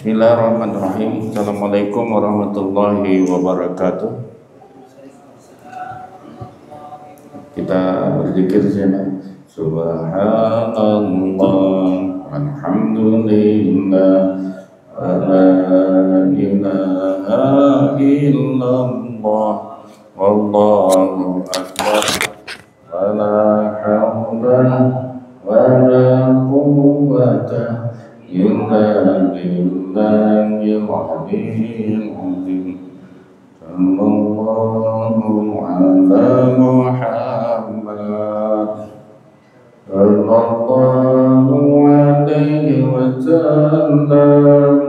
Bismillahirrahmanirrahim. Assalamualaikum warahmatullahi wabarakatuh. Kita berzikir saja. Subhanallah, alhamdulillah, la ilaha illallah, wallahu akbar, wala hawla wala quwwata illa billahil aliyyil azim. Sallallahu ala Muhammad sallallahu alaihi wasallam.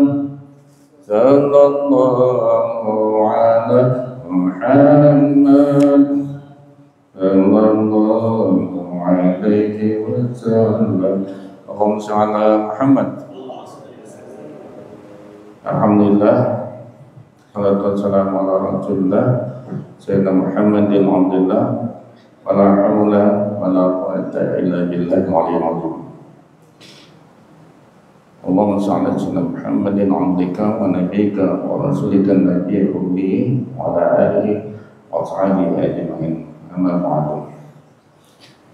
Sallallahu ala Muhammad sallallahu alaihi wasallam. Allahumma shalli ala Muhammad. Alhamdulillah, salatu wassalamu ala rasulillah sayyidina Muhammadin abdillah, wala haula wala quwwata illa billahil aliyyil azim. Allahumma shalli ala sayyidina Muhammadin abdika wa nabiyyika wa rasulika nabiyil ummi wa ala alihi wa sahbihi ajma'in. Amma ba'du.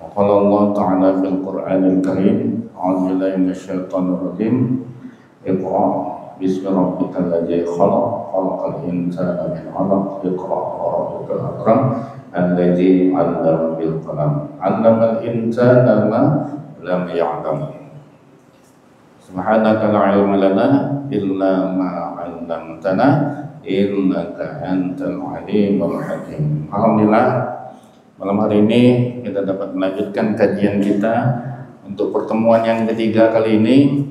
Qala Allah ta'ala fil Qur'anil Karim, a'udzu billahi minasyaitonir rajim. Iqra bismi rabbikal ladzi khalaq, khalaqal insana min 'alaq, iqra wa rabbukal akram, alladzi 'allama bil qalam, 'allamal insana ma lam ya'lam. Subhanaka la 'ilma lana illa ma 'allamtana innaka antal 'alimul hakim. Alhamdulillah, malam hari ini kita dapat melanjutkan kajian kita untuk pertemuan yang ketiga kali ini.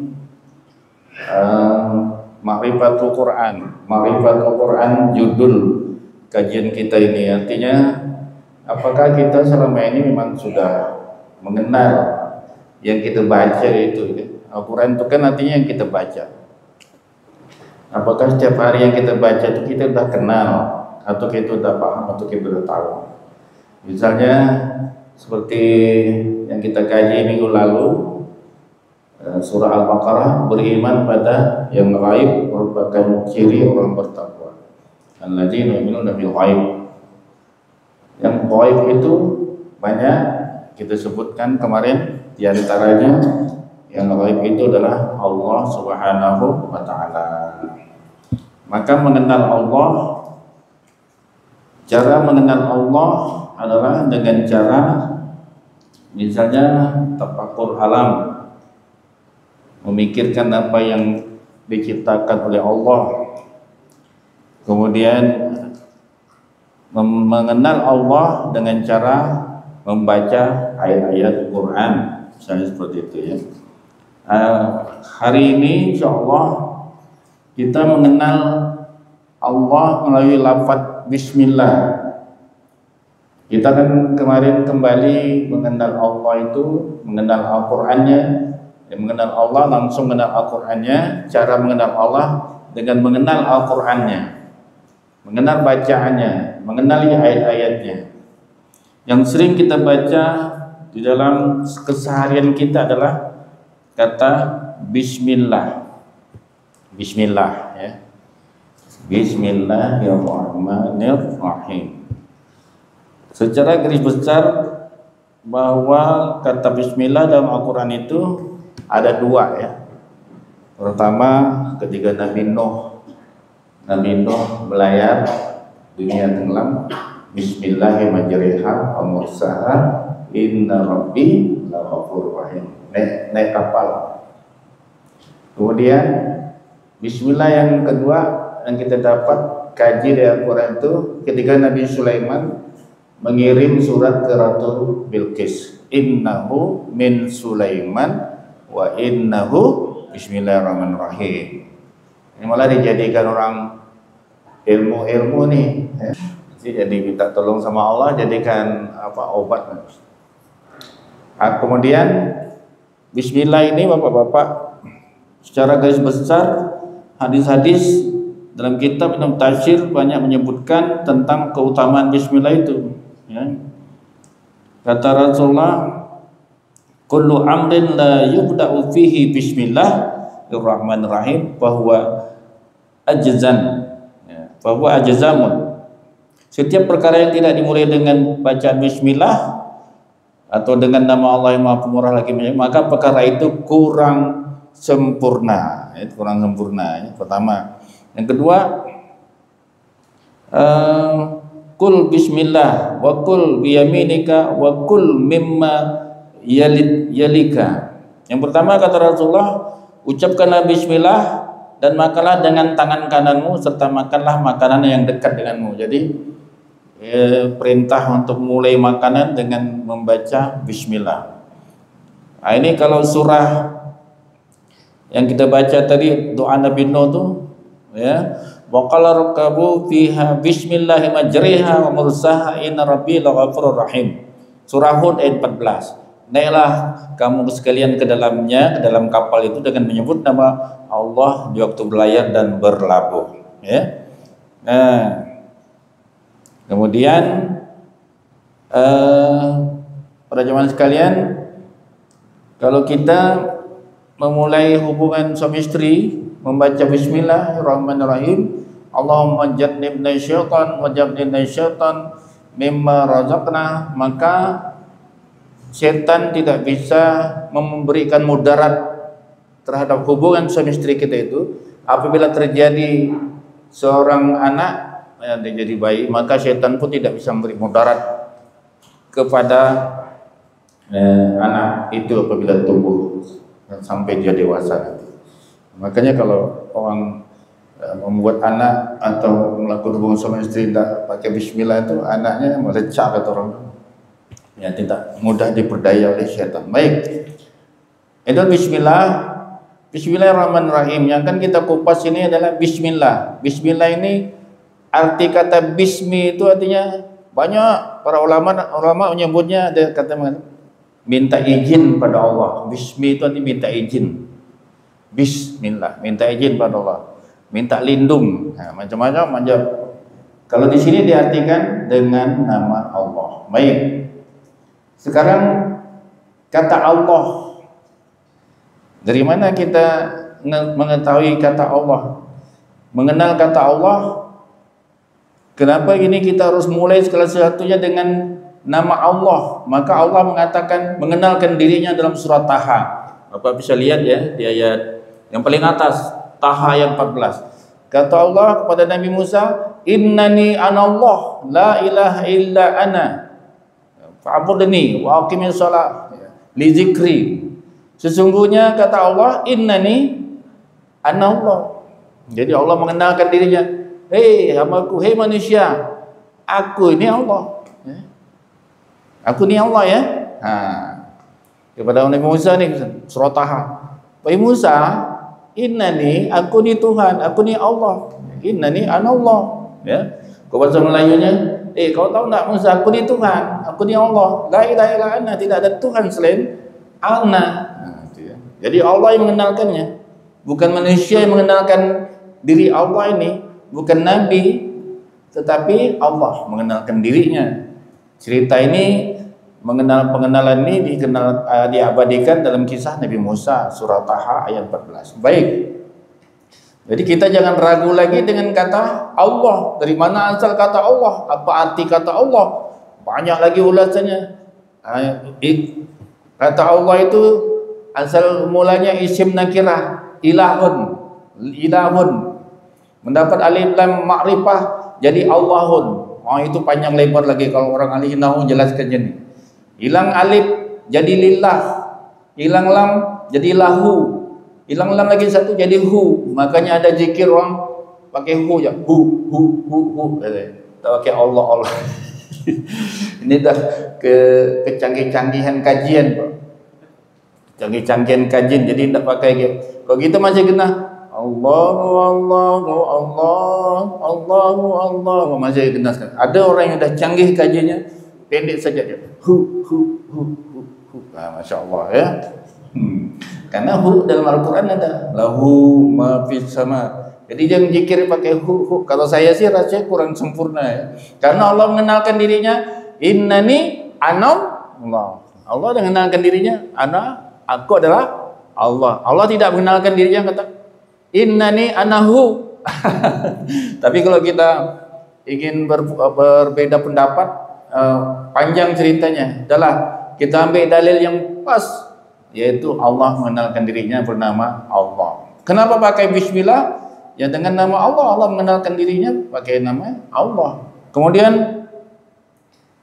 Ma'rifatul Quran. Ma'rifatul Quran judul kajian kita ini. Artinya, apakah kita selama ini memang sudah mengenal yang kita baca itu? Al-Quran itu kan artinya yang kita baca. Apakah setiap hari yang kita baca itu kita sudah kenal, atau kita sudah paham, atau kita sudah tahu? Misalnya seperti yang kita kaji minggu lalu, surah Al-Baqarah, beriman pada yang gaib merupakan ciri orang bertakwa. Alladzina yu'minuna bil ghaib. Yang gaib itu banyak kita sebutkan kemarin, di antaranya yang gaib itu adalah Allah Subhanahu wa taala. Maka mengenal Allah, cara mengenal Allah adalah dengan cara misalnya tafakkur alam, memikirkan apa yang diciptakan oleh Allah, kemudian mengenal Allah dengan cara membaca ayat-ayat Quran, misalnya seperti itu ya. Hari ini insyaallah kita mengenal Allah melalui lafaz Bismillah. Kita kan kemarin kembali mengenal Allah itu, mengenal Al-Qurannya. Yang mengenal Allah langsung mengenal Al-Qurannya. Cara mengenal Allah dengan mengenal Al-Qurannya, mengenal bacaannya, mengenali ayat-ayatnya. Yang sering kita baca di dalam keseharian kita adalah kata Bismillah. Bismillah ya. Bismillahirrahmanirrahim. Secara garis besar bahwa kata Bismillah dalam Al-Quran itu ada dua ya. Pertama ketika Nabi Nuh melayar, dunia tenggelam, Bismillahirrahmanirrahim, wa inna rabbi laghafurur rahim. Naik kapal. Kemudian Bismillah yang kedua yang kita dapat kaji dari Al-Quran itu ketika Nabi Sulaiman mengirim surat ke Ratu Bilqis, innahu min Sulaiman wa innahu bismillahirrahmanirrahim. Ini malah dijadikan orang ilmu nih ya. Jadi minta tolong sama Allah, jadikan obat. Kemudian Bismillah ini bapak-bapak, secara garis besar hadis-hadis dalam kitab Ibnu Tafsir banyak menyebutkan tentang keutamaan Bismillah itu ya. Kata Rasulullah, kullu amrin la yubda'u fihi bismillahirrahmanirrahim, bahwa ajzan, ya, bahwa ajzamun. Setiap perkara yang tidak dimulai dengan bacaan bismillah atau dengan nama Allah yang Maha Pemurah lagi, maka perkara itu kurang sempurna. Itu kurang sempurna. Ya. Pertama. Yang kedua, kul bismillah wa kul biyaminika wa kul mimma yalika. Yang pertama kata Rasulullah, ucapkanlah bismillah dan makanlah dengan tangan kananmu serta makanlah makanan yang dekat denganmu. Jadi perintah untuk mulai makanan dengan membaca bismillah. Nah, ini kalau surah yang kita baca tadi doa Nabi Nuh tuh, ya, wa qala rakabu fiha bismillahi majriha wa mursaha inna rabbi laghafurur rahim. Surah Hud ayat 14. Naiklah kamu sekalian ke dalamnya, ke dalam kapal itu dengan menyebut nama Allah di waktu berlayar dan berlabuh, ya. Nah, kemudian para jemaah sekalian, kalau kita memulai hubungan suami istri membaca bismillahirrahmanirrahim, Allahumma jannibna syaitan wa jannibna syaitan mimma razaqna, maka setan tidak bisa memberikan mudarat terhadap hubungan suami istri kita itu. Apabila terjadi seorang anak yang jadi bayi, maka setan pun tidak bisa memberi mudarat kepada anak itu apabila tumbuh sampai dia dewasa nanti. Makanya kalau orang membuat anak atau melakukan hubungan suami istri tidak pakai bismillah itu, anaknya melecak kata orang, ya, tidak mudah diperdaya oleh syaitan. Baik, itu bismillah. Bismillahirrahmanirrahim. Yang kan kita kupas ini adalah bismillah. Bismillah ini arti kata bismi itu artinya banyak para ulama menyebutnya, ada kata minta izin pada Allah. Bismi itu artinya minta izin. Bismillah, minta izin pada Allah, minta lindung. Nah, macam-macam. Kalau di sini diartikan dengan nama Allah. Baik. Sekarang kata Allah, dari mana kita mengetahui kata Allah, mengenal kata Allah? Kenapa ini kita harus mulai segala sesuatunya dengan nama Allah? Maka Allah mengatakan, mengenalkan dirinya dalam surat Taha. Bapak bisa lihat ya di ayat yang paling atas, Taha ayat 14. Kata Allah kepada Nabi Musa, innani anallah la ilaha illa ana fa'budni wa aqimis shalah li zikri. Sesungguhnya kata Allah, innani anallah. Jadi Allah mengenalkan dirinya, hei hamaku, hei manusia, aku ini Allah. Aku ini Allah, ya. Nah, kepada Nabi Musa nih surat Taha, wahai Musa, innani, aku ni Tuhan, aku ni Allah. Innani anallah, ya. Kau bahasa Melayunya, kau tahu tak Musa, aku ni Tuhan, aku ni Allah. La ilaha illa ana, tidak ada Tuhan selain ana. Jadi Allah yang mengenalkannya, bukan manusia yang mengenalkan diri Allah ini, bukan Nabi, tetapi Allah mengenalkan dirinya. Cerita ini, pengenalan ini diabadikan dalam kisah Nabi Musa, surah Taha ayat 14. Baik. Jadi kita jangan ragu lagi dengan kata Allah. Dari mana asal kata Allah? Apa arti kata Allah? Banyak lagi ulasannya. Kata Allah itu asal mulanya isim nakirah, ilahun, mendapat alif lam ma'rifah jadi Allahun. Itu panjang lebar lagi kalau orang ahli nahwu jelaskan jadi. Hilang alif jadi lillah, hilang lam jadi lahu, hilang lam lagi satu jadi hu. Makanya ada zikir orang pakai hu ya, hu. Tak pakai Allah. Ini dah kecanggihan kajian, Pak. Canggih-canggihan kajian, jadi tidak pakai gitu. Kalau kita masih kena Allah, masih kena. Ada orang yang dah canggih kajiannya, pendek saja dia. Hu. Nah, Masya Allah, ya. Karena hu dalam Al-Quran ada lahu ma fis sama. Jadi jangan zikir pakai hu. Kalau saya sih rasanya kurang sempurna, ya. Karena Allah mengenalkan dirinya, innani anallah. Allah mengenalkan dirinya, aku adalah Allah. Allah tidak mengenalkan dirinya, kata innani anahu. Tapi kalau kita ingin berbeda pendapat, panjang ceritanya. Adalah kita ambil dalil yang pas, yaitu Allah mengenalkan dirinya bernama Allah. Kenapa pakai bismillah? Ya dengan nama Allah. Allah mengenalkan dirinya pakai nama Allah. Kemudian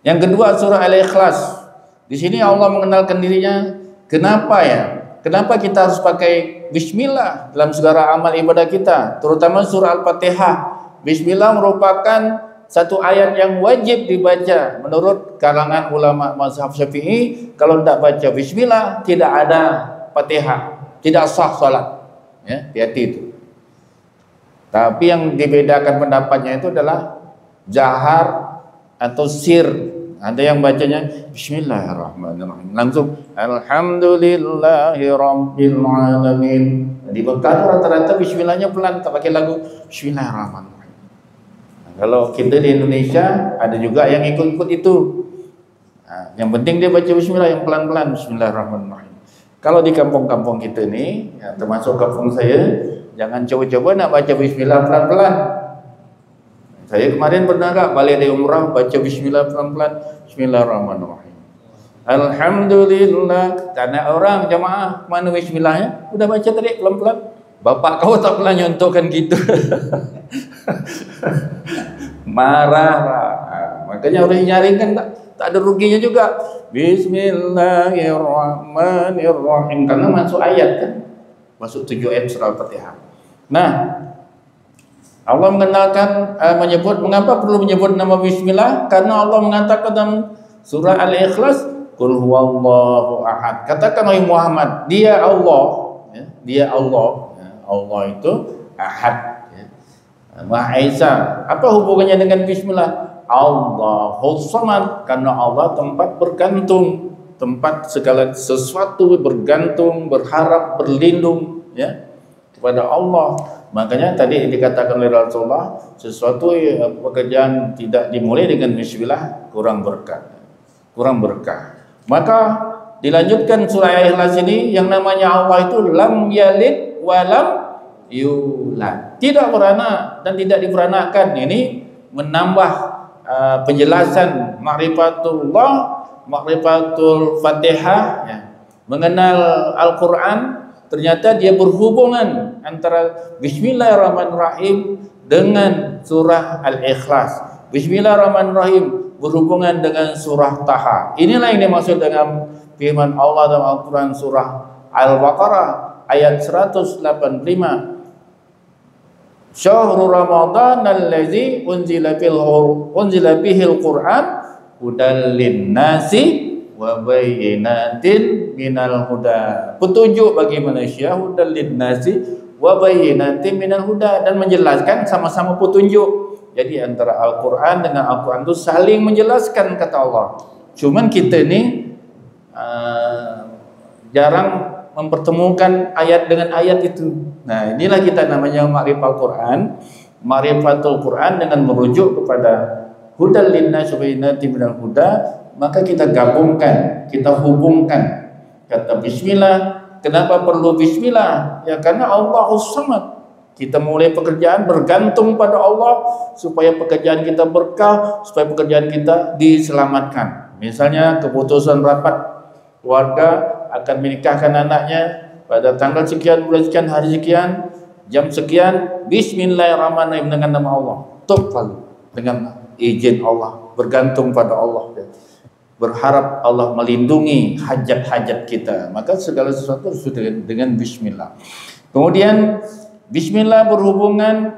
yang kedua surah Al-Ikhlas. Di sini Allah mengenalkan dirinya. Kenapa ya? Kenapa kita harus pakai bismillah dalam segala amal ibadah kita, terutama surah Al-Fatihah? Bismillah merupakan satu ayat yang wajib dibaca menurut kalangan ulama mazhab Syafi'i. Kalau tidak baca bismillah, tidak ada Fatihah, tidak sah salat. Ya, hati-hati itu. Tapi yang dibedakan pendapatnya itu adalah jahar atau sir. Ada yang bacanya bismillahirrahmanirrahim, langsung alhamdulillahirabbil alamin. Di Mekah rata-rata bismillahnya pelan, tak pakai lagu bismillahirrahmanirrahim. Nah, kalau kita di Indonesia ada juga yang ikut-ikut itu. Nah, yang penting dia baca bismillah yang pelan-pelan, bismillahirrahmanirrahim. Kalau di kampung-kampung kita ini, ya, termasuk kampung saya, jangan coba-coba nak baca bismillah pelan-pelan. Saya kemarin pernah balik dari umrah baca bismillah pelan-pelan, bismillahirrahmanirrahim. Alhamdulillah. Tanah orang jamaah mana bismillahnya? Udah baca tadi pelan-pelan. Bapak kau tak pernah nyontohkan gitu. Marah. Makanya harus nyaringkan, tak ada ruginya juga. Bismillahirrahmanirrahim, karena masuk ayat kan, masuk 7 ayat surah Al-Fatihah. Nah, Allah mengenalkan, menyebut, mengapa perlu menyebut nama bismillah? Karena Allah mengatakan dalam surah Al-Ikhlas, Qul huwallahu ahad. Katakan wahai Muhammad, dia Allah, ya, dia Allah. Ya, Allah itu ahad, ya. Maha Esa. Apa hubungannya dengan bismillah? Allahus Samad, karena Allah tempat bergantung, tempat segala sesuatu bergantung, berharap, berlindung, ya, kepada Allah. Makanya tadi dikatakan oleh Rasulullah, sesuatu pekerjaan tidak dimulai dengan bismillah kurang berkah, kurang berkah. Maka dilanjutkan surah Al-Ikhlas ini, yang namanya Allah itu lam yalid wa lam yulad, tidak beranak dan tidak diberanakan. Ini menambah penjelasan ma'rifatullah, ma'rifatul Fatihah, ya, mengenal Al-Quran. Ternyata dia berhubungan antara bismillahirrahmanirrahim dengan surah Al-Ikhlas. Bismillahirrahmanirrahim berhubungan dengan surah Taha. Inilah yang dimaksud dengan firman Allah dalam Al-Quran surah Al-Baqarah ayat 185. Syahrul Ramadan allazi unzila bihil Qur'an hudal linnasi wa bayyinatin minal huda, petunjuk bagi manusia, hudal linnasi wa bayyinatin minal huda, dan menjelaskan sama-sama petunjuk. Jadi antara Al-Quran dengan Al-Quran itu saling menjelaskan, kata Allah. Cuman kita ini jarang mempertemukan ayat dengan ayat itu. Nah, inilah kita namanya ma'rifatul Quran. Ma'rifatul Quran dengan merujuk kepada hudal linnasi wa bayyinatin minal huda, maka kita gabungkan, kita hubungkan kata bismillah. Kenapa perlu bismillah? Ya karena Allahus Samad. Kita mulai pekerjaan bergantung pada Allah supaya pekerjaan kita berkah, supaya pekerjaan kita diselamatkan. Misalnya keputusan rapat keluarga akan menikahkan anaknya pada tanggal sekian, bulan sekian, hari sekian, jam sekian, bismillahirrahmanirrahim dengan nama Allah. Tok lalu dengan izin Allah, bergantung pada Allah. Berharap Allah melindungi hajat-hajat kita, maka segala sesuatu sudah dengan bismillah. Kemudian bismillah berhubungan,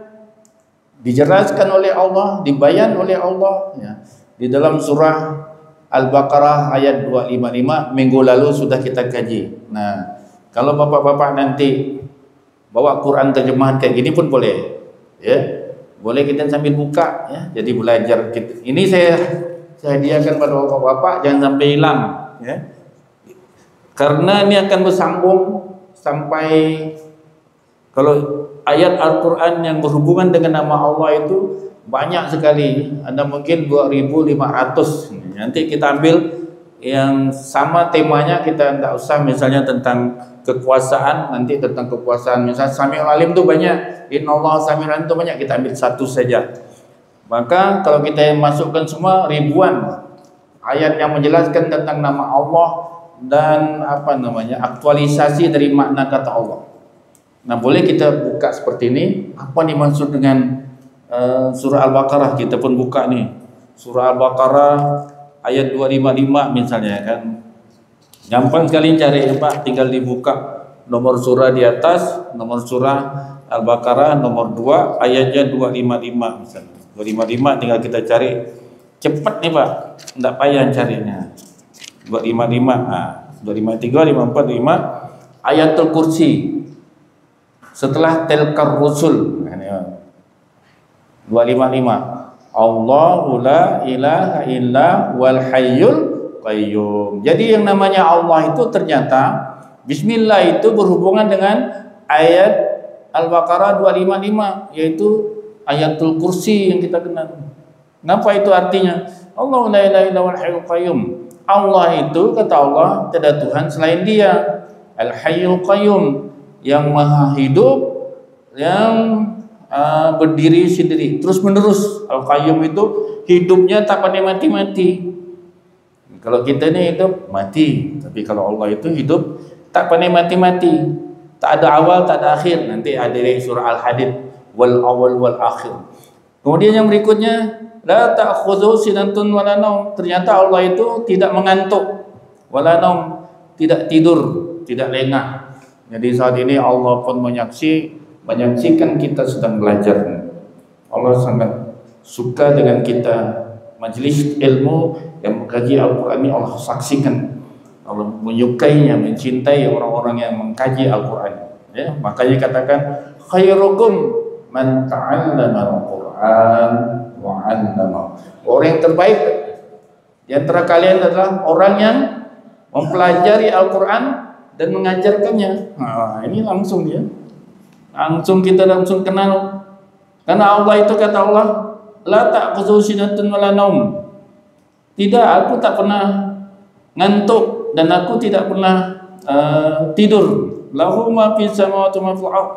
dijelaskan oleh Allah, dibayan oleh Allah, ya, di dalam surah Al-Baqarah ayat 255. Minggu lalu sudah kita kaji. Nah, kalau bapak-bapak nanti bawa Quran terjemahan kayak gini pun boleh, ya, boleh kita sambil buka, ya, jadi belajar kita. Ini saya hadiahkan pada bapak-bapak, jangan sampai hilang, ya. Karena ini akan bersambung sampai, kalau ayat Al-Quran yang berhubungan dengan nama Allah itu banyak sekali, ada mungkin 2500. Nanti kita ambil yang sama temanya, kita tidak usah misalnya tentang kekuasaan, nanti tentang kekuasaan misal Samiul Alim itu banyak, Innallaha Samiul Alim itu banyak, kita ambil satu saja. Maka kalau kita masukkan semua ribuan ayat yang menjelaskan tentang nama Allah dan aktualisasi dari makna kata Allah. Nah, boleh kita buka seperti ini. Apa dimaksud dengan surah Al-Baqarah? Kita pun buka nih. Surah Al-Baqarah ayat 255 misalnya kan. Gampang sekali cari Pak, tinggal dibuka nomor surah di atas, nomor surah Al-Baqarah nomor 2 ayatnya 255 misalnya. 255 tinggal kita cari. Cepat nih Pak, enggak payah carinya. 255, 253, 545 Ayatul Kursi. Setelah tilkar rusul 255 Allahu la ilaha illa wal hayyul qayyum. Jadi yang namanya Allah itu ternyata Bismillah itu berhubungan dengan ayat Al-Baqarah 255, yaitu Ayatul Kursi yang kita kenal. Kenapa itu artinya? Allahu la ilaha illa wal hayyul qayyum. Allah itu kata Allah tidak Tuhan selain Dia. Al hayyul qayyum, yang maha hidup, yang berdiri sendiri terus menerus. Al-Qayyum itu hidupnya tak pernah mati-mati. Kalau kita ini hidup mati, tapi kalau Allah itu hidup tak pernah mati-mati, tak ada awal tak ada akhir. Nanti ada di surah Al-Hadid, wal awal wal akhir. Kemudian yang berikutnya, la ta'khudhu sinatun wala naum. Ternyata Allah itu tidak mengantuk, wala naum, tidak tidur, tidak lengah. Jadi saat ini Allah pun menyaksikan kita sedang belajar. Allah sangat suka dengan kita majelis ilmu yang mengkaji Al-Quran ini. Allah saksikan, Allah menyukainya, mencintai orang-orang yang mengkaji Al-Quran. Ya, makanya katakan khairukum man ta'allama Al-Quran wa 'allama. Orang yang terbaik di antara kalian adalah orang yang mempelajari Al-Quran dan mengajarkannya. Nah, ini langsung dia. Langsung kita kenal. Karena Allah itu kata Allah, la ta'khudhu sinatun wala naum. Tidak, aku tak pernah ngantuk dan aku tidak pernah tidur. Lahu ma fis samawati wa ma fil ardh.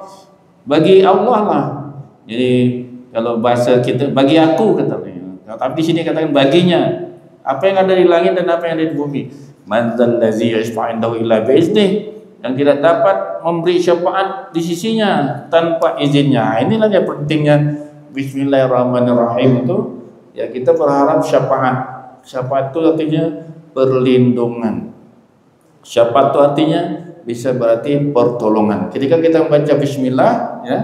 Bagi Allah lah. Jadi kalau bahasa kita bagi aku katanya. Tapi di sini katakan baginya. Apa yang ada di langit dan apa yang ada di bumi. Man dzallazi yashfa'u indahu illa bi'iznihi, yang tidak dapat memberi syafaat di sisinya tanpa izinnya. Inilah yang pentingnya Bismillahirrahmanirrahim itu. Ya, kita berharap syafaat. Syafaat itu artinya perlindungan. Syafaat itu artinya bisa berarti pertolongan. Ketika kita membaca Bismillah, ya,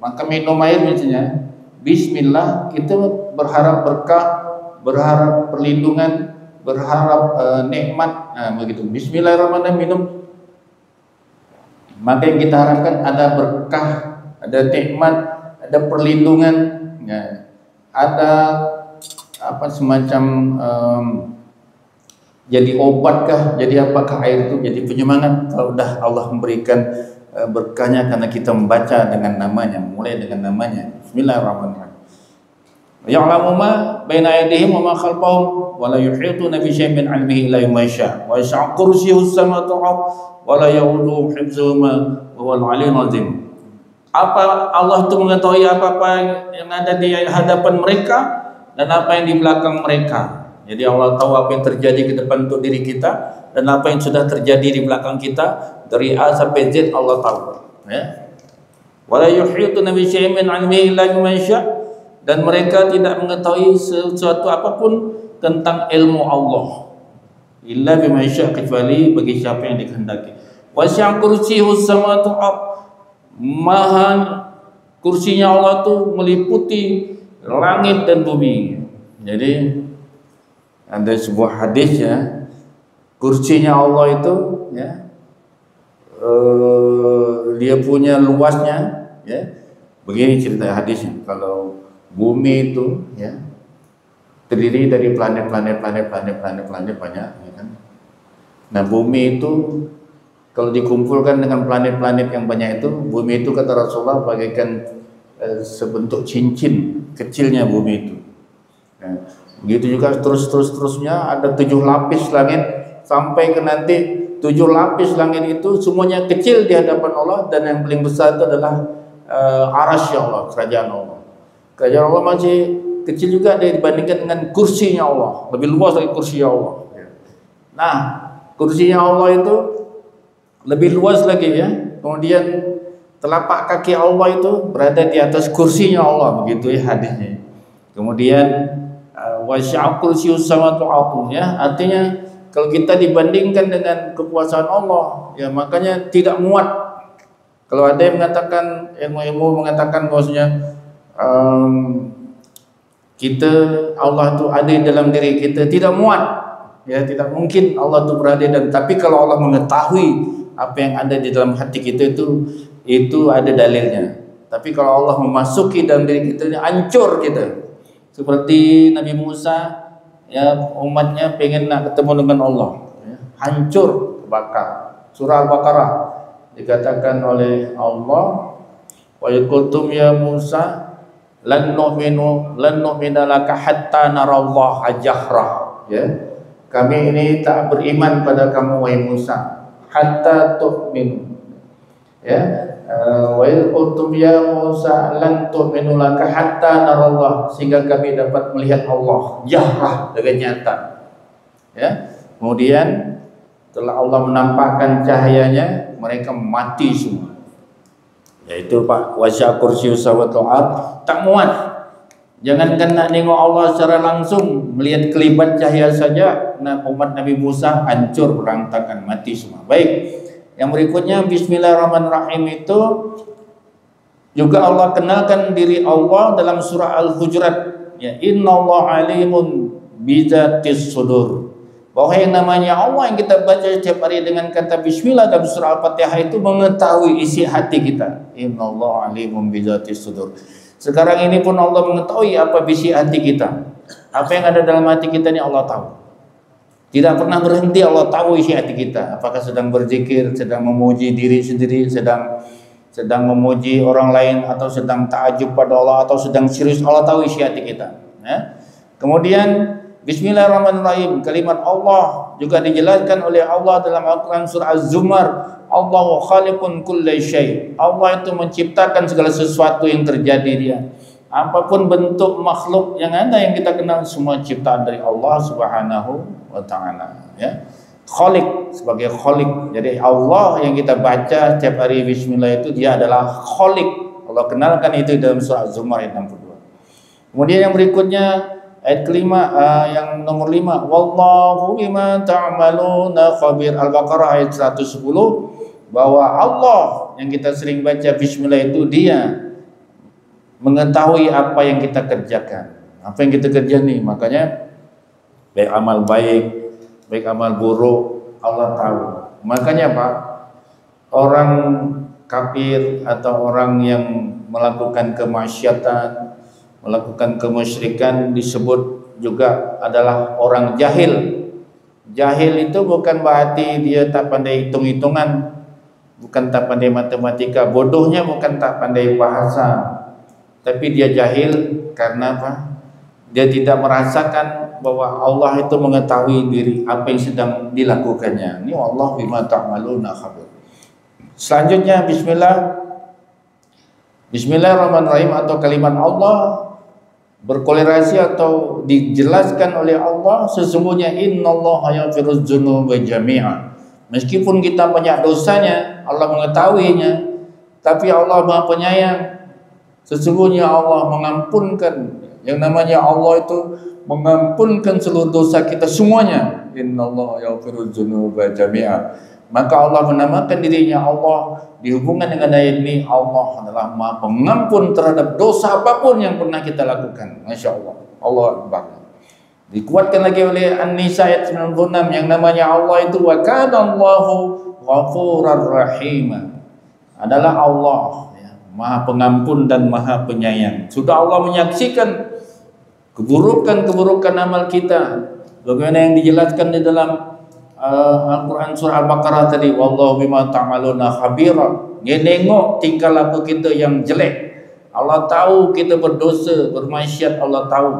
maka minum air misalnya Bismillah, kita berharap berkah, berharap perlindungan, berharap nikmat. Nah, begitu. Bismillahirrahmanirrahim, minum. Maka yang kita harapkan ada berkah, ada nikmat, ada perlindungan, ya. Ada semacam jadi obatkah, jadi apakah air itu jadi penyemangat kalau udah Allah memberikan berkahnya karena kita membaca dengan namanya, mulai dengan namanya. Bismillahirrahmanirrahim. Ya'lamu ma baina aydihim wa ma khalfahum wa la yuhituna bi syai'in min 'ilmihi illa bima syaa' wa yas'a kursiyyuhu as-samawati wal ardh wa la yahuduhu hifdzuhuma wa huwal 'aliyyul 'azim. Apa Allah itu mengetahui apa-apa yang ada di hadapan mereka dan apa yang di belakang mereka. Jadi Allah tahu apa yang terjadi ke depan untuk diri kita dan apa yang sudah terjadi di belakang kita, dari A sampai Z Allah tahu, ya. Wa la yuhituna bi syai'in min 'ilmihi illa bima syaa'. Dan mereka tidak mengetahui sesuatu apapun tentang ilmu Allah illa bima syaa', kecuali bagi siapa yang dikehendaki. Wasi'a kursiyyuhu as-samawati wal ardh. Maha kursinya Allah itu meliputi langit dan bumi. Jadi ada sebuah hadis, ya, kursinya Allah itu, ya, dia punya luasnya, ya. Begini cerita hadisnya, kalau bumi itu, ya, terdiri dari planet banyak, ya kan? Nah, bumi itu kalau dikumpulkan dengan planet-planet yang banyak itu, bumi itu kata Rasulullah bagaikan sebentuk cincin kecilnya bumi itu. Nah, begitu juga terusnya ada 7 lapis langit sampai ke nanti 7 7 lapis langit itu semuanya kecil di hadapan Allah, dan yang paling besar itu adalah arasy Allah, kerajaan Allah. Kerajaan Allah masih kecil juga dibandingkan dengan kursinya Allah, lebih luas lagi kursinya Allah. Nah, kursinya Allah itu lebih luas lagi ya. Kemudian telapak kaki Allah itu berada di atas kursinya Allah, begitu ya hadisnya. Kemudian wasya'a kursiyyus samawati wal ardh, ya, artinya kalau kita dibandingkan dengan kekuasaan Allah, ya makanya tidak muat. Kalau ada yang mengatakan, ilmu-ilmu mengatakan bahwasanya kita, Allah itu ada dalam diri kita, tidak muat. Ya, tidak mungkin Allah itu berada, dan tapi kalau Allah mengetahui apa yang ada di dalam hati kita itu ada dalilnya. Tapi kalau Allah memasuki dalam diri kita, hancur kita. Seperti Nabi Musa, ya, umatnya pengen nak ketemu dengan Allah, ya, hancur, bakar. Surah Al-Baqarah dikatakan oleh Allah, wa yaqultum ya Musa lan nu'mina laka hatta narallaha jahrah, ya, kami ini tak beriman pada kamu wahai Musa hatta tu'min, ya, wa yaqultum ya Musa lan tu'minu laka hatta narallah, sehingga kami dapat melihat Allah jahrah, dengan nyata, ya. Kemudian setelah Allah menampakkan cahayanya, mereka mati semua. Yaitu Pak, wasya kursiyyus samawati wal ardh, tak muat. Jangankan nak nengok Allah secara langsung, melihat kelibat cahaya saja, nah, umat Nabi Musa hancur berantakan, mati semua. Baik, yang berikutnya bismillahirrahmanirrahim itu juga Allah kenalkan diri Allah dalam surah Al-Hujurat, ya, innallaha alimun bizatis sudur. Bahwa yang namanya Allah yang kita baca setiap hari dengan kata bismillah dalam surah Al-Fatihah itu mengetahui isi hati kita. Innallaha alimun bizatis sudur. Sekarang ini pun Allah mengetahui apa isi hati kita. Apa yang ada dalam hati kita ini Allah tahu. Tidak pernah berhenti, Allah tahu isi hati kita. Apakah sedang berzikir, sedang memuji diri sendiri, sedang memuji orang lain, atau sedang ta'ajub pada Allah, atau sedang serius, Allah tahu isi hati kita, ya. Kemudian bismillahirrahmanirrahim, kalimat Allah juga dijelaskan oleh Allah dalam Al-Quran surah Az-Zumar. Allahu khaliqun kullai syai'. Allah itu menciptakan segala sesuatu yang terjadi dia. Apapun bentuk makhluk yang ada yang kita kenal, semua ciptaan dari Allah Subhanahu wa taala, ya. Khaliq, sebagai Khaliq. Jadi Allah yang kita baca setiap hari bismillah itu dia adalah Khaliq. Allah kenalkan itu dalam surah Az-Zumar ayat 62. Kemudian yang berikutnya ayat kelima, yang nomor 5, wallahu bima ta'maluna khabir, Al-Baqarah ayat 110, bahwa Allah yang kita sering baca bismillah itu dia mengetahui apa yang kita kerjakan, apa yang kita kerjakan nih. Makanya baik amal baik, baik amal buruk, Allah tahu. Makanya Pak, orang kafir atau orang yang melakukan kemaksiatan, melakukan kemusyrikan disebut juga adalah orang jahil. Jahil itu bukan berarti dia tak pandai hitung-hitungan, bukan tak pandai matematika, bodohnya bukan tak pandai bahasa, tapi dia jahil karena apa? Dia tidak merasakan bahwa Allah itu mengetahui diri apa yang sedang dilakukannya. Ini Allah bima ta'maluna khabir. Selanjutnya Bismillahirrahmanirrahim atau kalimat Allah berkolerasi atau dijelaskan oleh Allah, sesungguhnya innallaha yaghfiruz dzunuba jami'a. Meskipun kita banyak dosanya, Allah mengetahuinya, tapi Allah Maha Penyayang. Sesungguhnya Allah mengampunkan. Yang namanya Allah itu mengampunkan seluruh dosa kita semuanya. Innallaha yaghfiruz dzunuba jami'a. Maka Allah menamakan dirinya Allah. Dihubungkan dengan ayat ini, Allah adalah Maha Pengampun terhadap dosa apapun yang pernah kita lakukan. Masya Allah. Allah Akbar. Dikuatkan lagi oleh An-Nisa ayat 96, yang namanya Allah itu wa kana Allahu ghafurar rahim. Adalah Allah, ya, Maha Pengampun dan Maha Penyayang. Sudah Allah menyaksikan keburukan-keburukan amal kita. Bagaimana yang dijelaskan di dalam Al-Quran surah Al-Baqarah tadi, wallahu bima ta'maluna khabira. Dia nengok tingkah laku kita yang jelek. Allah tahu kita berdosa, bermaksiat, Allah tahu.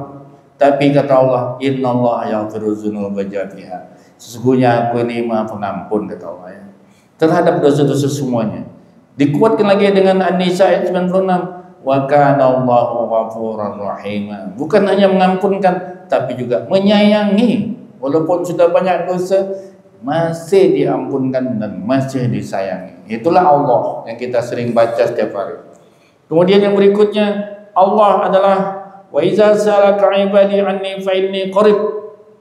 Tapi kata Allah, innallaha yaghfiruz dzunuba jami'a. Sesungguhnya aku ini Maha Pengampun, kata Allah ya, terhadap dosa-dosa semuanya. Dikuatkan lagi dengan An-Nisa ayat 96. Wa kana Allahu ghafuran rahima. Bukan hanya mengampunkan tapi juga menyayangi. Walaupun sudah banyak dosa masih diampunkan dan masih disayangi. Itulah Allah yang kita sering baca setiap hari. Kemudian yang berikutnya, Allah adalah wa iza salaka ibadi anni fa inni qarib.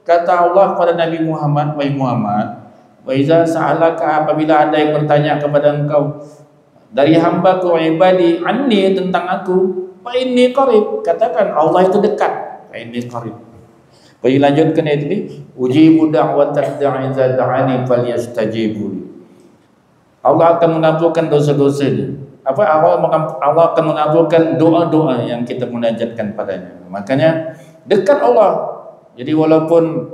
Kata Allah kepada Nabi Muhammad, wahai Muhammad, wa iza sa'alaka, apabila ada yang bertanya kepada engkau dari hamba-Ku ibadi anni, tentang aku, fa inni qarib, katakan Allah itu dekat, fa inni qarib. Bagi lanjutkan ayat ini, ujibu da'watad da'i idza da'ani falyastajibu li. Allah akan mengabulkan dosa-dosanya. Allah akan mengabulkan doa-doa yang kita munajatkan padanya. Makanya dekat Allah. Jadi walaupun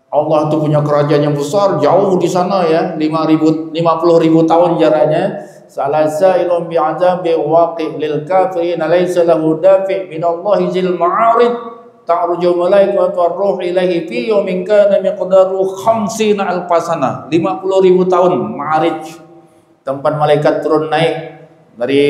Allah itu punya kerajaan yang besar, jauh di sana ya, 50.000 tahun jaraknya. Salasa ilum bi'azabi waqi' lil kafirin laysa lahu dafi' minallahi zil ma'arid ta'ruju malaikatu war-ruh ilaihi fi yawmin kana miqdaru 50 alfasana. 50.000 tahun Ma'arij, tempat malaikat turun naik dari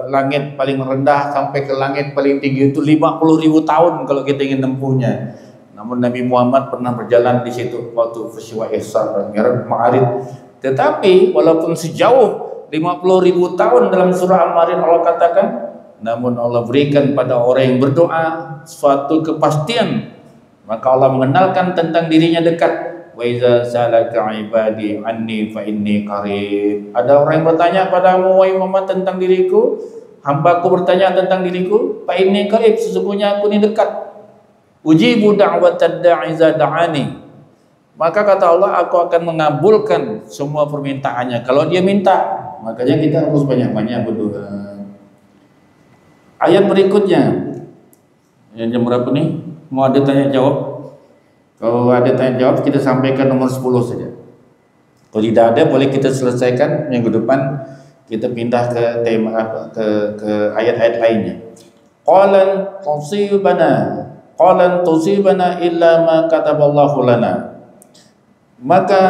langit paling rendah sampai ke langit paling tinggi itu 50.000 tahun kalau kita ingin nempuhnya. Namun Nabi Muhammad pernah berjalan di situ waktu peristiwa Isra dan Mi'raj Ma'arij. Tetapi walaupun sejauh 50.000 tahun dalam surah Al-Ma'arij Allah katakan, namun Allah berikan pada orang yang berdoa suatu kepastian. Maka Allah mengenalkan tentang dirinya dekat. Wa iza salaka ibadi anni fa inni qarib. Ada orang yang bertanya padamu wahai Muhammad tentang diriku, hamba-Ku bertanya tentang diriku, fa inni qarib, sesungguhnya aku ini dekat. Ujibu da'watad da'i idza da'ani. Maka kata Allah, aku akan mengabulkan semua permintaannya kalau dia minta. Makanya kita harus banyak-banyak berdoa. Ayat berikutnya, jam berapa nih? Mau ada tanya jawab? Kalau ada tanya jawab kita sampaikan nomor 10 saja. Kalau tidak ada boleh kita selesaikan minggu depan, kita pindah ke tema ke ayat-ayat lainnya. Qalan tusibana illa ma kataballahu lana. Maka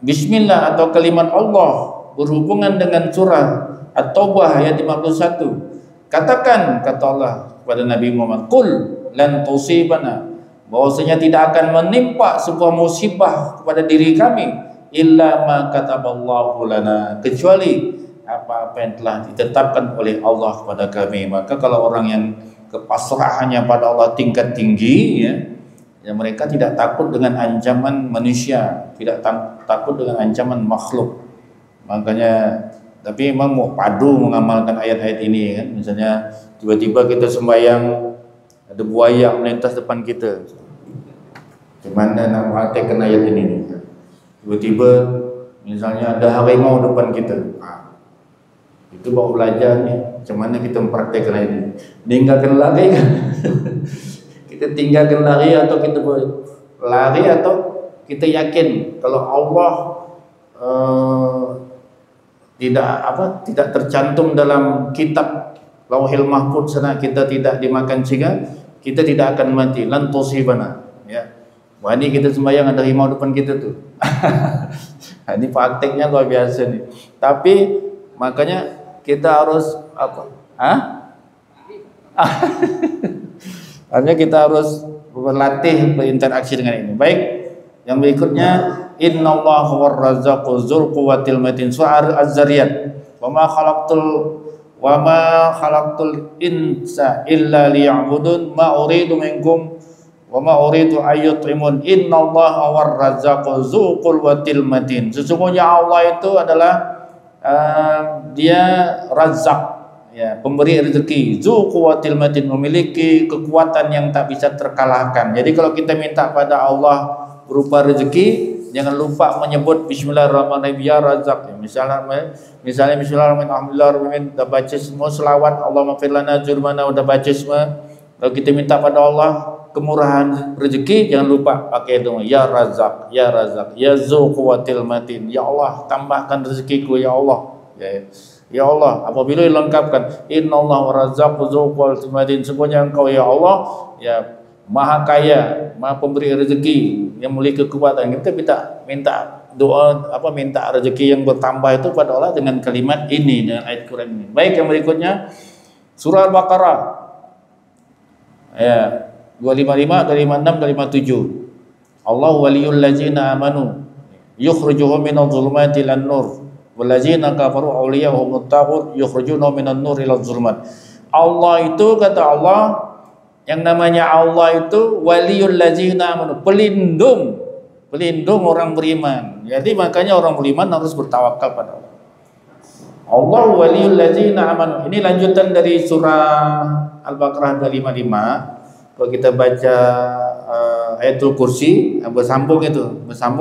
bismillah atau kalimat Allah berhubungan dengan surah At-Taubah ayat 51. Katakan, kata Allah kepada Nabi Muhammad, qul lan tusibana, bahwasanya tidak akan menimpa sebuah musibah kepada diri kami illa ma kataballahu lana, kecuali apa-apa yang telah ditetapkan oleh Allah kepada kami. Maka kalau orang yang kepasrahannya pada Allah tingkat tinggi ya mereka tidak takut dengan ancaman manusia, tidak takut dengan ancaman makhluk. Makanya tapi memang mau padu mengamalkan ayat-ayat ini kan. Misalnya tiba-tiba kita sembahyang ada buaya melintas depan kita. Gimana nak praktekkan ayat ini nih? Tiba-tiba misalnya ada harimau depan kita. Itu baru belajar nih, macam mana kita mempraktekkan ayat ini. Tinggalkan lari kan? Kita tinggalkan lari atau kita lari atau kita yakin kalau Allah tidak tercantum dalam kitab Lauhil Mahfuz sana kita tidak dimakan singa, kita tidak akan mati. Lan tusibana ya. Wah, ini kita sembahyang ada harimau depan kita tuh. Ini prakteknya luar biasa nih. Tapi makanya kita harus apa? Artinya kita harus berlatih berinteraksi dengan ini. Baik, yang berikutnya innallaha huwar razzaqu dzul quwwatil matin, surah Az-Zariyat. Wa ma khalaqtul insa illa liya'budun ma uridu minkum wa ma uridu ayyut'imun innallaha huwar razzaqu dzul quwwatil matin. Sesungguhnya Allah itu adalah dia Razzaq ya, pemberi rezeki, Dzu quwwatil matin, memiliki kekuatan yang tak bisa terkalahkan. Jadi kalau kita minta pada Allah berupa rezeki, jangan lupa menyebut bismillahirrahmanirrahim ya Razzaq. Misalnya bismillahirrahmanirrahim, udah baca semua selawat Allahumma fir lana dzurmana, udah baca semua. Kalau kita minta pada Allah kemurahan rezeki, jangan lupa pakai doa ya Razzaq, ya Razzaq, ya Dzu quwwatil matin. Ya Allah, tambahkan rezekiku ya Allah. Ya Allah, apabila dilengkapkan innallaha razzaqu dzul quwwatil matin, sesungguhnya Engkau ya Allah ya Maha kaya, Maha pemberi rezeki, yang memiliki kekuatan. Kita minta doa minta rezeki yang bertambah itu pada Allah dengan kalimat ini, dengan ayat Quran ini. Baik, yang berikutnya surah Al-Baqarah ya 255, 256, 257. Allahu waliyul ladzina amanu yukhrijuhum minadh dhulumati ilan nur wal ladzina kafaru awliya'uhumut taghut yukhrijunahum minan nur ilal dhulumat. Allah itu, kata Allah, yang namanya Allah itu waliyul ladzina amanu, pelindung orang beriman. Jadi makanya orang beriman harus bertawakal pada Allah. Allah waliyul ladzina amanu. Ini lanjutan dari surah Al-Baqarah 255. Kalau kita baca Ayatul Kursi bersambung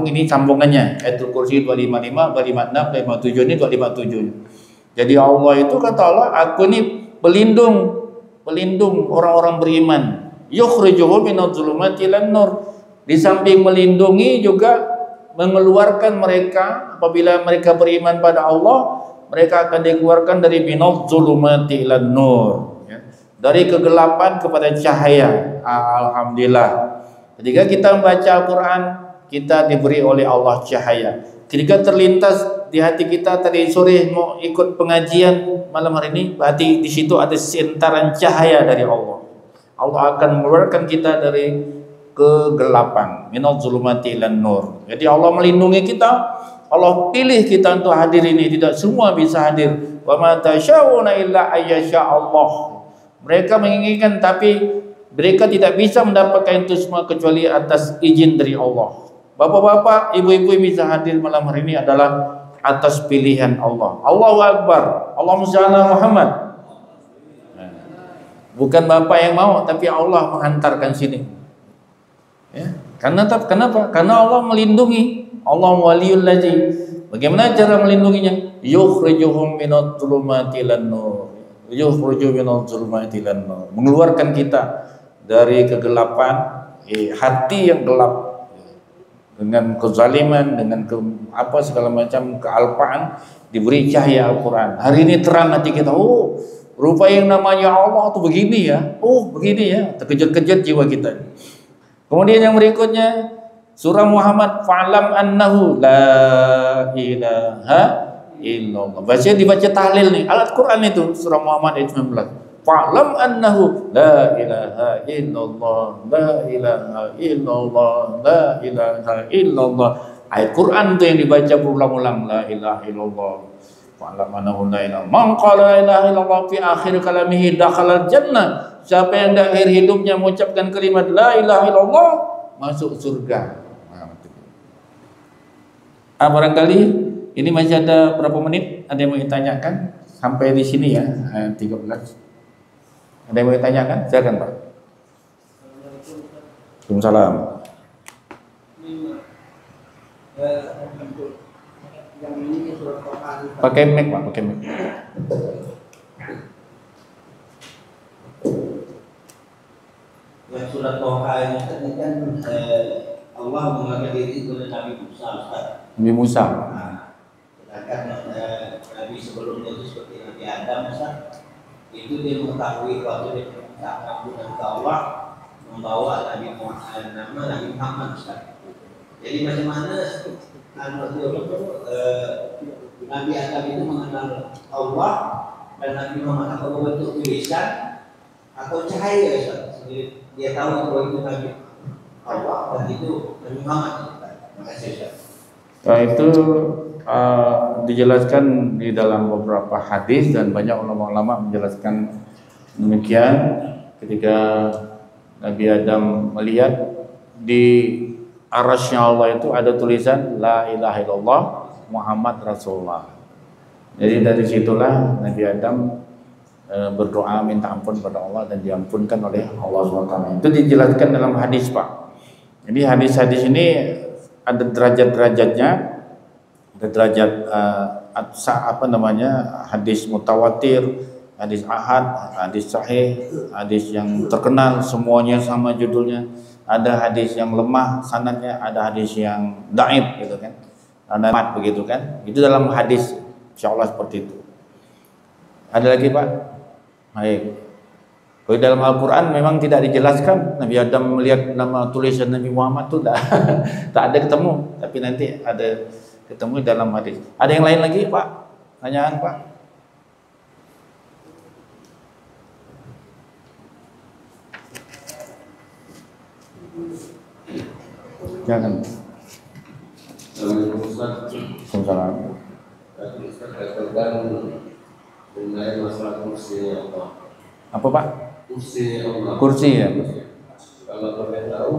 ini sambungannya. Ayatul Kursi 255, 256, 257 ini 257. Jadi Allah itu, kata Allah, aku ini pelindung orang-orang beriman. Yukhrijuhum minadh dhulumati ilan nur. Di samping melindungi juga mengeluarkan mereka, apabila mereka beriman pada Allah, mereka akan dikeluarkan dari minadh dhulumati ilan nur, ya, dari kegelapan kepada cahaya. Alhamdulillah. Ketika kita membaca Al-Quran, kita diberi oleh Allah cahaya. Ketika terlintas di hati kita tadi sore mau ikut pengajian malam hari ini, berarti di situ ada sentaran cahaya dari Allah. Allah akan mengeluarkan kita dari kegelapan, minadh dhulumati ilan nur. Jadi Allah melindungi kita, Allah pilih kita untuk hadir ini. Tidak semua bisa hadir. Wa ma tasyauna illa ayyasha Allah. Mereka menginginkan, tapi mereka tidak bisa mendapatkan itu semua kecuali atas izin dari Allah. Bapak-bapak, ibu-ibu yang bisa hadir malam hari ini adalah atas pilihan Allah. Allahu Akbar. Allahumma shalli ala Muhammad. Bukan bapak yang mau, tapi Allah menghantarkan sini. Ya. Kenapa? Karena Allah melindungi. Allah waliyul ladzi. Bagaimana cara melindunginya? Yukhrijuhum minadh dhulumati ilan nur. Yukhrijuhum minadh dhulumati ilan nur. Mengeluarkan kita dari kegelapan, hati yang gelap, dengan kezaliman, dengan segala macam kealpaan, diberi cahaya Al-Quran. Hari ini terang hati kita. Oh, rupa yang namanya Allah itu begini ya. Oh, begini ya. Terkejut-kejut jiwa kita. Kemudian yang berikutnya surah Muhammad, fa'lam annahu la ilaha illallah. Dibaca tahlil nih. Al-Quran itu surah Muhammad ayat 19. Fa'lam annahu la ilaha illallah, la ilaha illallah, la ilaha illallah. Ayat Quran itu yang dibaca berulang-ulang, la ilaha illallah. Fa'lam annahu la ilaha. Man qala la ilaha illallah fi akhir kalamihi dakhala jannah. Siapa yang di akhir hidupnya mengucapkan kalimat la ilaha illallah, masuk surga. Barangkali ini masih ada berapa menit? Ada yang mau ditanyakan? Sampai di sini ya, 13. Ada yang mau ditanyakan? Silakan Pak. Waalaikumsalam. Pakai mic Pak, pakai mic. Yang surat Toha ini kan Allah mengangkat diri kepada Nabi Musa. Nabi Musa. Sedangkan Nabi sebelumnya itu seperti Nabi Adam, itu dia mengetahui waktu dia minta pengampunan ke Allah, membawa nama Nabi Muhammad. Jadi macam mana Nabi Adam itu mengenal Allah dan Nabi Muhammad atau bentuk tulisan atau cahaya, dia tahu bahwa itu Nabi Allah dan itu Nabi Muhammad. Terima kasih Ustaz. Nah, itu dijelaskan di dalam beberapa hadis dan banyak ulama-ulama menjelaskan demikian. Ketika Nabi Adam melihat di arasy-Nya Allah itu ada tulisan la ilaha illallah Muhammad Rasulullah. Jadi dari situlah Nabi Adam berdoa minta ampun pada Allah dan diampunkan oleh Allah SWT. Itu dijelaskan dalam hadis Pak. Jadi hadis-hadis ini ada derajat-derajatnya. Ada derajat hadis mutawatir, hadis ahad, hadis sahih, hadis yang terkenal semuanya sama judulnya. Ada hadis yang lemah sanadnya, ada hadis yang dhaif gitu kan. Ada mat begitu kan. Itu dalam hadis, insyaallah seperti itu. Ada lagi Pak? Baik. Kalau dalam Al-Quran memang tidak dijelaskan Nabi Adam melihat nama tulisan Nabi Muhammad itu tak, tak ada ketemu, tapi nanti ada ketemu dalam hadis. Ada yang lain lagi Pak? Tanyaan Pak? Jangan. Waalaikumsalam. Ustaz katakan mengenai masalah kursi Allah. Apa Pak? Kursi Allah. Kursi ya. Kalau boleh tahu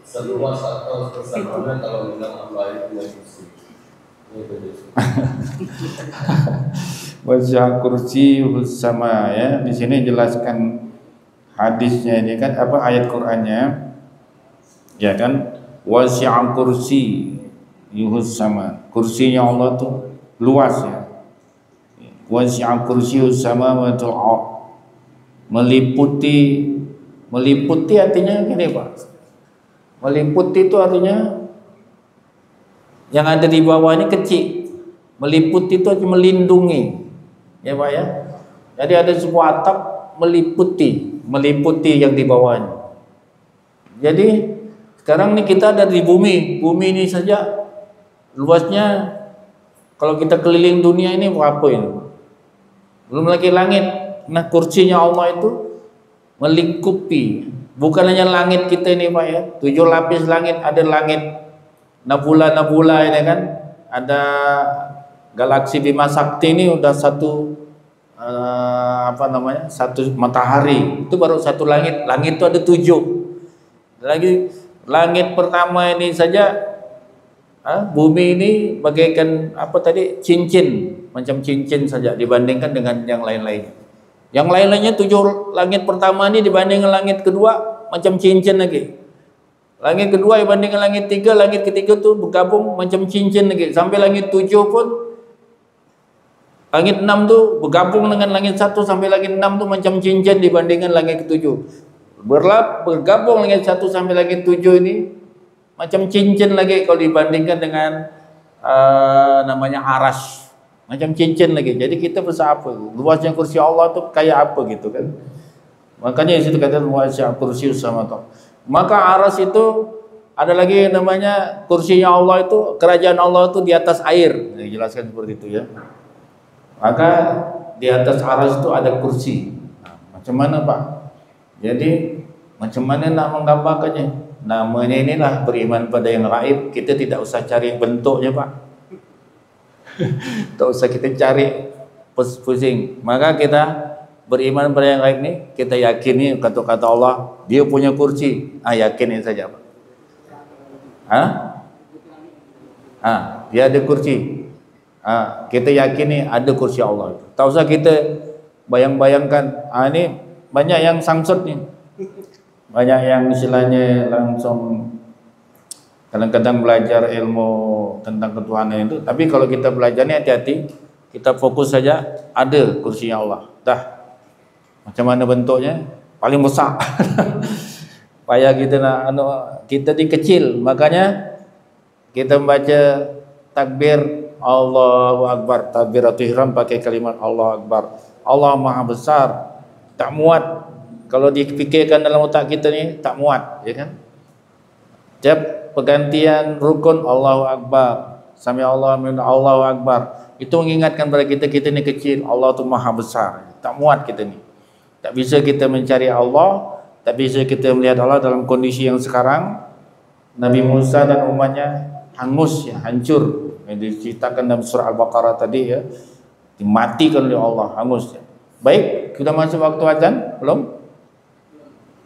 seluas atau sebesar kalau bilang Allah itu punya kursi. Wajah kursi sama ya. Di sini jelaskan hadisnya ini kan apa ayat Qur'annya ya kan, wasi'a kursi yuhus sama, kursinya Allah tuh luas ya. Wasi'a kursiyus samawati wal ardh, meliputi artinya gini Pak, meliputi itu artinya yang ada di bawah ini kecil, meliputi itu artinya melindungi ya Pak ya. Jadi ada sebuah atap meliputi yang di bawahnya. Jadi sekarang nih kita ada di bumi ini saja luasnya, kalau kita keliling dunia ini berapa ini? Belum lagi langit. Nah kursinya Allah itu melingkupi, bukan hanya langit kita ini Pak ya, 7 lapis langit, ada langit nebula ini kan, ada galaksi Bima Sakti ini udah satu satu matahari, itu baru satu langit. Langit itu ada 7 lagi. Langit pertama ini saja, bumi ini bagaikan apa tadi, cincin, macam cincin saja dibandingkan dengan yang lain-lainnya. Yang lain-lainnya 7 langit pertama ini dibandingkan langit kedua macam cincin lagi. Langit kedua dibandingkan langit 3, langit ketiga tuh bergabung macam cincin lagi. Sampai langit 7 pun, langit 6 tuh bergabung dengan langit 1 sampai langit 6 tuh macam cincin dibandingkan langit ke-7. Bergabung langit 1 sampai langit 7 ini macam cincin lagi kalau dibandingkan dengan namanya aras, macam cincin lagi. Jadi kita besar apa? Luasnya kursi Allah tuh kayak apa gitu kan? Makanya di situ kata wasi'a kursi sama toh. Maka aras itu ada lagi namanya kursinya Allah itu, kerajaan Allah itu di atas air. Dijelaskan seperti itu ya. Maka di atas aras itu ada kursi. Nah, macam mana Pak? Jadi macam mana nak menggambarkannya? Namanya inilah beriman pada yang gaib. Kita tidak usah cari bentuknya Pak. Tak usah kita cari pusing. Maka kita beriman pada yang gaib ini, kita yakini kata-kata Allah, dia punya kursi. Yakinin saja Pak. Dia ada kursi. Kita yakini ada kursi Allah. Tak usah kita bayang-bayangkan. Ini banyak yang sangsut nih, banyak yang istilahnya langsung kadang-kadang belajar ilmu tentang ketuhanan itu, tapi kalau kita belajarnya hati-hati, kita fokus saja ada kursinya Allah. Dah, macam mana bentuknya? Paling besar. Payah kita nak, kita dikecil, makanya kita membaca takbir Allahu Akbar, takbiratul ihram pakai kalimat Allah Akbar. Allah Maha Besar. Tak muat kalau dipikirkan dalam otak kita ni, tak muat ya kan. Setiap pergantian rukun Allahu Akbar, sami Allah min Allahu Akbar, itu mengingatkan pada kita ni kecil, Allah tu Maha Besar. Tak muat kita ni. Tak bisa kita mencari Allah, tak bisa kita melihat Allah dalam kondisi yang sekarang. Nabi Musa dan umatnya hangus ya, hancur. Yang diceritakan dalam surah Al-Baqarah tadi ya, dimatikan oleh Allah, hangus ya. Baik, kita masuk waktu azan belum?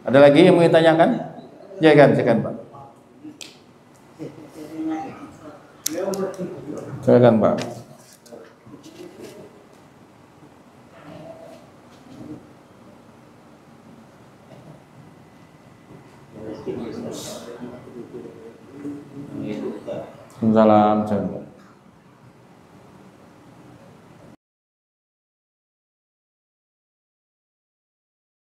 Ada lagi yang mau ditanyakan? Silakan Pak. Silakan Pak. Waalaikumsalam.